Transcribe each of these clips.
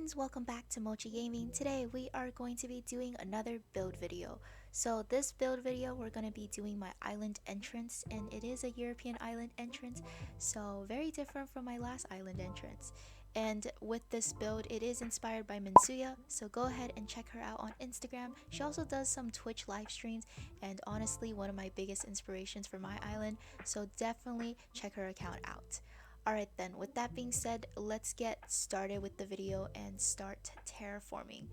friends, welcome back to Mochi Gaming. Today we are going to be doing another build video. So this build video we're going to be doing my island entrance, and it is a European island entrance, so very different from my last island entrance. And with this build, it is inspired by Minsuya, so go ahead and check her out on Instagram. She also does some Twitch live streams, and honestly one of my biggest inspirations for my island, so definitely check her account out. Alright then, with that being said, let's get started with the video and start terraforming.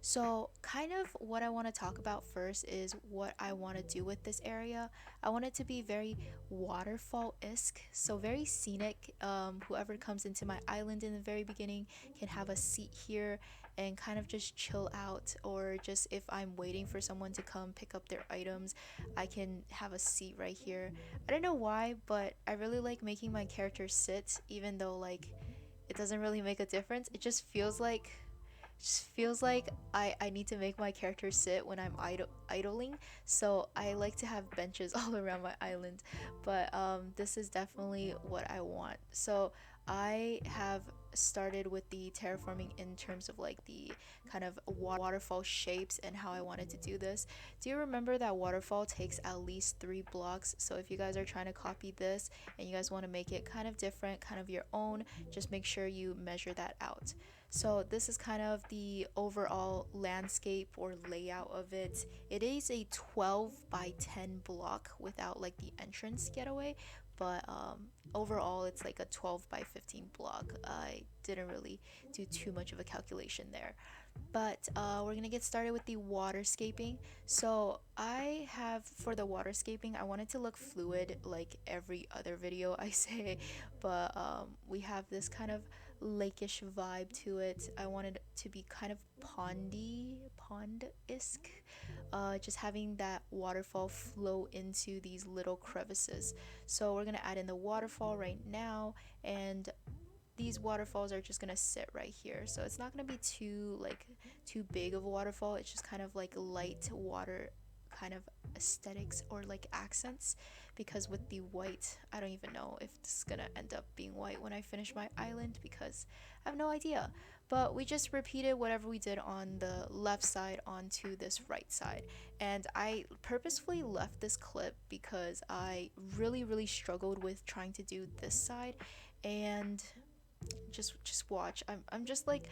So kind of what I want to talk about first is what I want to do with this area. I want it to be very waterfall-esque, so very scenic. Whoever comes into my island in the very beginning can have a seat here and kind of just chill out, or just if I'm waiting for someone to come pick up their items, I can have a seat right here. I don't know why, but I really like making my character sit, even though like it doesn't really make a difference. It just feels like I need to make my character sit when I'm idling. So I like to have benches all around my island. But this is definitely what I want. So I have started with the terraforming in terms of like the kind of waterfall shapes and how I wanted to do this. Do you remember that waterfall takes at least 3 blocks? So if you guys are trying to copy this and you guys want to make it kind of different, kind of your own, just make sure you measure that out. So this is kind of the overall landscape or layout of it. It is a 12 by 10 block without like the entrance getaway, but overall it's like a 12 by 15 block. I didn't really do too much of a calculation there. But we're gonna get started with the waterscaping. So I have, for the waterscaping, I want it to look fluid like every other video I say, but we have this kind of lakeish vibe to it. I wanted it to be kind of pond-esque, just having that waterfall flow into these little crevices. So we're gonna add in the waterfall right now, and these waterfalls are just gonna sit right here, so it's not gonna be too big of a waterfall. It's just kind of like light water kind of aesthetics or like accents, because with the white, I don't even know if this is gonna end up being white when I finish my island, because I have no idea. But we just repeated whatever we did on the left side onto this right side, and I purposefully left this clip because I really struggled with trying to do this side. And just watch, I'm just like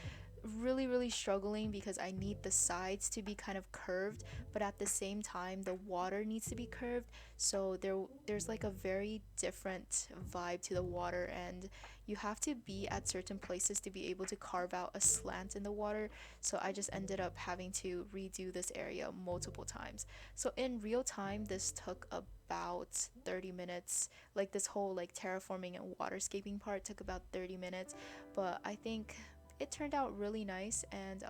really struggling because I need the sides to be kind of curved, but at the same time the water needs to be curved, so there's like a very different vibe to the water, and you have to be at certain places to be able to carve out a slant in the water. So I just ended up having to redo this area multiple times. So in real time this took about 30 minutes. Like this whole like terraforming and waterscaping part took about 30 minutes, but I think it turned out really nice. And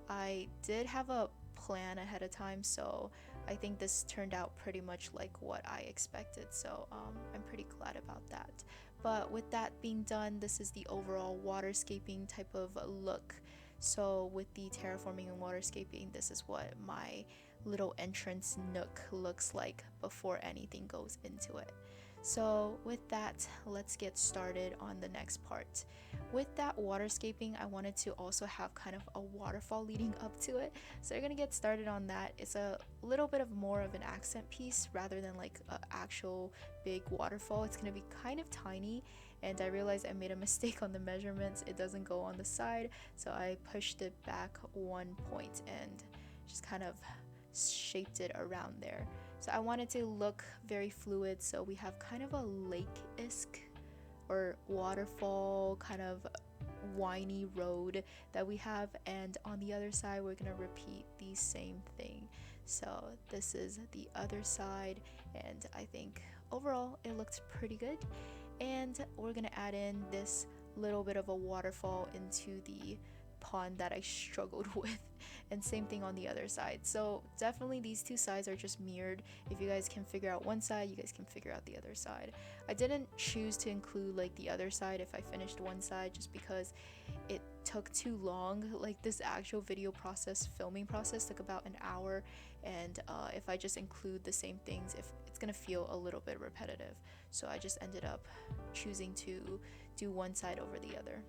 I did have a plan ahead of time, so I think this turned out pretty much like what I expected, so I'm pretty glad about that. But with that being done, this is the overall waterscaping type of look. So with the terraforming and waterscaping, this is what my little entrance nook looks like before anything goes into it. So with that, let's get started on the next part. With that waterscaping, I wanted to also have kind of a waterfall leading up to it, so we're gonna get started on that. It's a little bit of more of an accent piece rather than like an actual big waterfall. It's gonna be kind of tiny, and I realized I made a mistake on the measurements. It doesn't go on the side, so I pushed it back 1 point and just kind of shaped it around there. So I wanted to look very fluid, so we have kind of a lake-esque or waterfall kind of winey road that we have, and on the other side we're gonna repeat the same thing. So this is the other side, and I think overall it looked pretty good. And we're gonna add in this little bit of a waterfall into the pond that I struggled with, and same thing on the other side. So definitely these two sides are just mirrored. If you guys can figure out one side, you guys can figure out the other side. I didn't choose to include like the other side if I finished one side, just because it took too long. Like this actual video process, filming process, took about an hour, and if I just include the same things, if it's gonna feel a little bit repetitive, so I just ended up choosing to do one side over the other.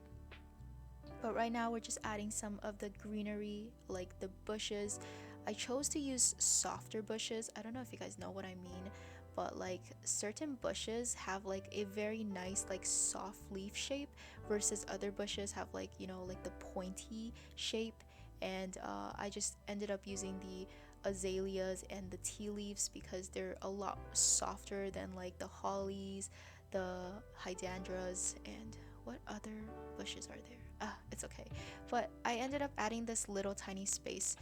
But right now we're just adding some of the greenery, like the bushes. I chose to use softer bushes. I don't know if you guys know what I mean, but like certain bushes have like a very nice like soft leaf shape versus other bushes have like, you know, like the pointy shape. And I just ended up using the azaleas and the tea leaves because they're a lot softer than like the hollies, the hydrangeas, and what other bushes are there? It's okay. But I ended up adding this little tiny space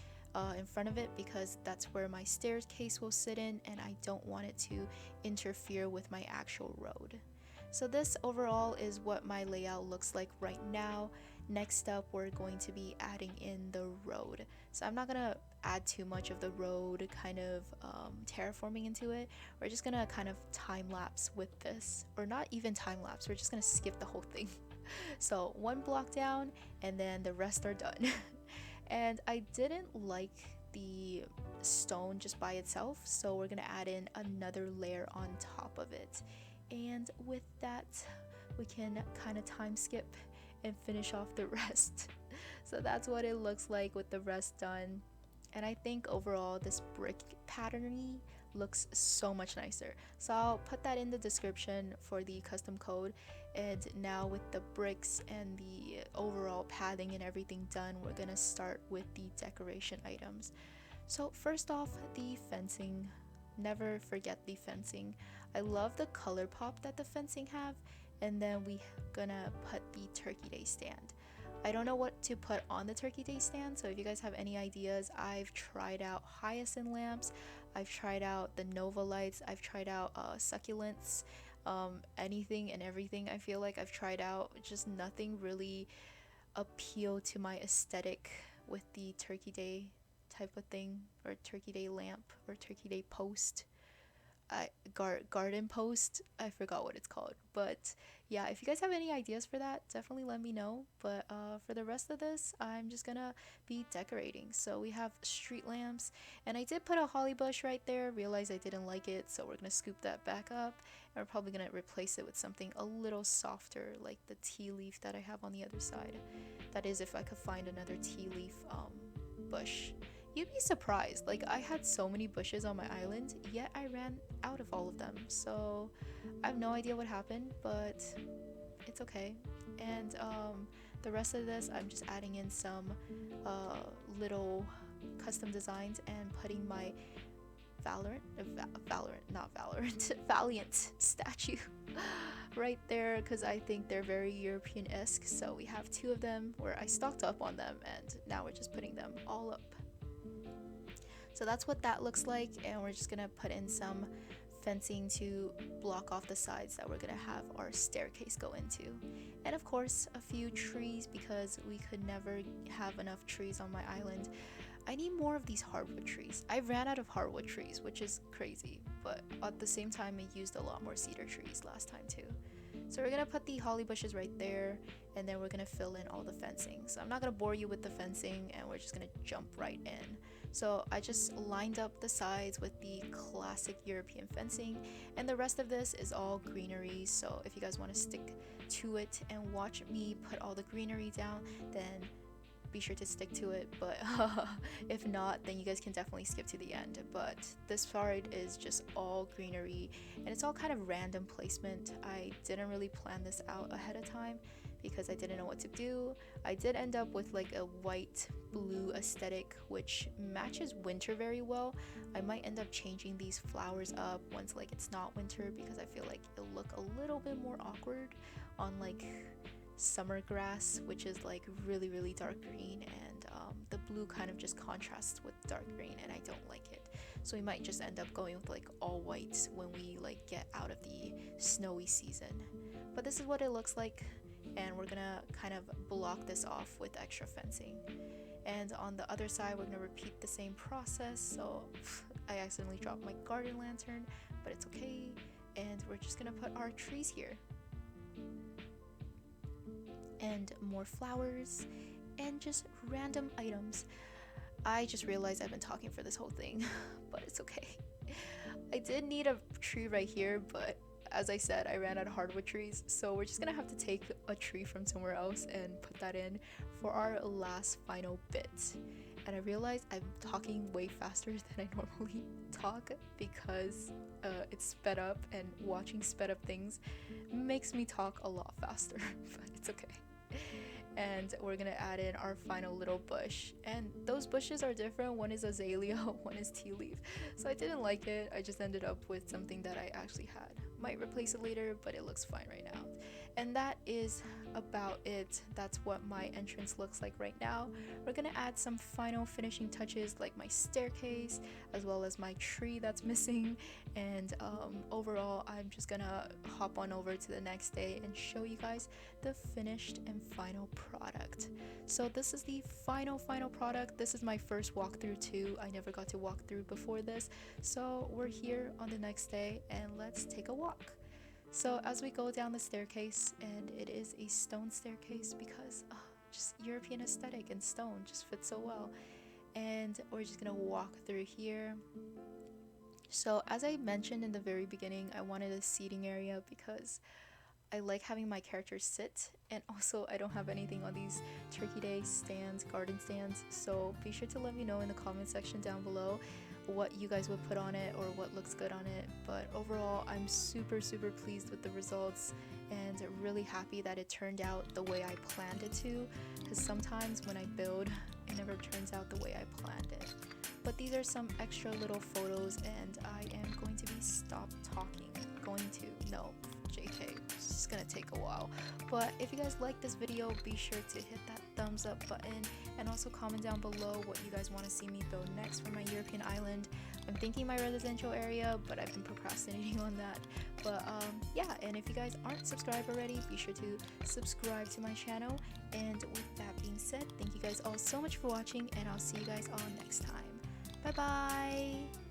in front of it because that's where my staircase will sit in, and I don't want it to interfere with my actual road. So this overall is what my layout looks like right now. Next up, we're going to be adding in the road. So I'm not gonna add too much of the road kind of terraforming into it. We're just gonna kind of time lapse with this, or not even time lapse, we're just gonna skip the whole thing. So one block down and then the rest are done. And I didn't like the stone just by itself, so we're gonna add in another layer on top of it. And with that, we can kind of time skip and finish off the rest. So that's what it looks like with the rest done. And I think overall this brick patterny looks so much nicer. So I'll put that in the description for the custom code. And now with the bricks and the overall padding and everything done, we're gonna start with the decoration items. So first off, the fencing. Never forget the fencing. I love the color pop that the fencing have. And then we gonna put the turkey day stand. I don't know what to put on the turkey day stand, so if you guys have any ideas, I've tried out hyacinth lamps, I've tried out the Nova lights, I've tried out succulents, anything and everything. I feel like I've tried out, just nothing really appealed to my aesthetic with the turkey day type of thing, or turkey day lamp, or turkey day post. Garden post, I forgot what it's called, but yeah, if you guys have any ideas for that, definitely let me know. But for the rest of this, I'm just gonna be decorating. So we have street lamps, and I did put a holly bush right there, realized I didn't like it, so we're gonna scoop that back up, and we're probably gonna replace it with something a little softer, like the tea leaf that I have on the other side. That is, if I could find another tea leaf bush. You'd be surprised, like I had so many bushes on my island, yet I ran out of all of them. So I have no idea what happened, but it's okay. And the rest of this, I'm just adding in some little custom designs and putting my not Valorant, Valiant statue right there, because I think they're very European-esque. So we have two of them where I stocked up on them, and now we're just putting them all up. So that's what that looks like, and we're just gonna put in some fencing to block off the sides that we're gonna have our staircase go into. And of course, a few trees, because we could never have enough trees on my island. I need more of these hardwood trees. I ran out of hardwood trees, which is crazy, but at the same time, I used a lot more cedar trees last time too. So we're gonna put the holly bushes right there, and then we're gonna fill in all the fencing. So I'm not gonna bore you with the fencing, and we're just gonna jump right in. So I just lined up the sides with the classic European fencing, and the rest of this is all greenery. So if you guys want to stick to it and watch me put all the greenery down, then be sure to stick to it. But if not, then you guys can definitely skip to the end. But this part is just all greenery, and it's all kind of random placement. I didn't really plan this out ahead of time because I didn't know what to do. I did end up with like a white blue aesthetic, which matches winter very well. I might end up changing these flowers up once like it's not winter, because I feel like it'll look a little bit more awkward on like summer grass, which is like really dark green, and the blue kind of just contrasts with dark green, and I don't like it. So we might just end up going with like all white when we like get out of the snowy season. But this is what it looks like, and we're gonna kind of block this off with extra fencing. And on the other side, we're gonna repeat the same process. So I accidentally dropped my garden lantern, but it's okay. And we're just gonna put our trees here, and more flowers, and just random items. I just realized I've been talking for this whole thing, but it's okay. I did need a tree right here, but as I said, I ran out of hardwood trees, so we're just gonna have to take a tree from somewhere else and put that in for our last final bit, and I realized I'm talking way faster than I normally talk because it's sped up, and watching sped up things makes me talk a lot faster, but it's okay. And we're gonna add in our final little bush, and those bushes are different. One is azalea, one is tea leaf, so I didn't like it. I just ended up with something that I actually had. Might replace it later, but it looks fine right now. And that is about it. That's what my entrance looks like right now. We're gonna add some final finishing touches like my staircase as well as my tree that's missing, and overall I'm just gonna hop on over to the next day and show you guys the finished and final product. So this is the final product. This is my first walkthrough too. I never got to walk through before this, so we're here on the next day and let's take a walk. So as we go down the staircase, and it is a stone staircase because just European aesthetic and stone just fits so well, and we're just gonna walk through here. So as I mentioned in the very beginning, I wanted a seating area because I like having my characters sit, and also I don't have anything on these Turkey Day stands, garden stands, so be sure to let me know in the comment section down below what you guys would put on it or what looks good on it. But overall, I'm super pleased with the results and really happy that it turned out the way I planned it to, because sometimes when I build, it never turns out the way I planned it. But these are some extra little photos, and I am going to be no, JK, it's just gonna take a while. But if you guys like this video, be sure to hit that thumbs up button, and also comment down below what you guys want to see me build next for my European island. I'm thinking my residential area, but I've been procrastinating on that. But yeah, and if you guys aren't subscribed already, be sure to subscribe to my channel. And with that being said, thank you guys all so much for watching, and I'll see you guys all next time. Bye bye.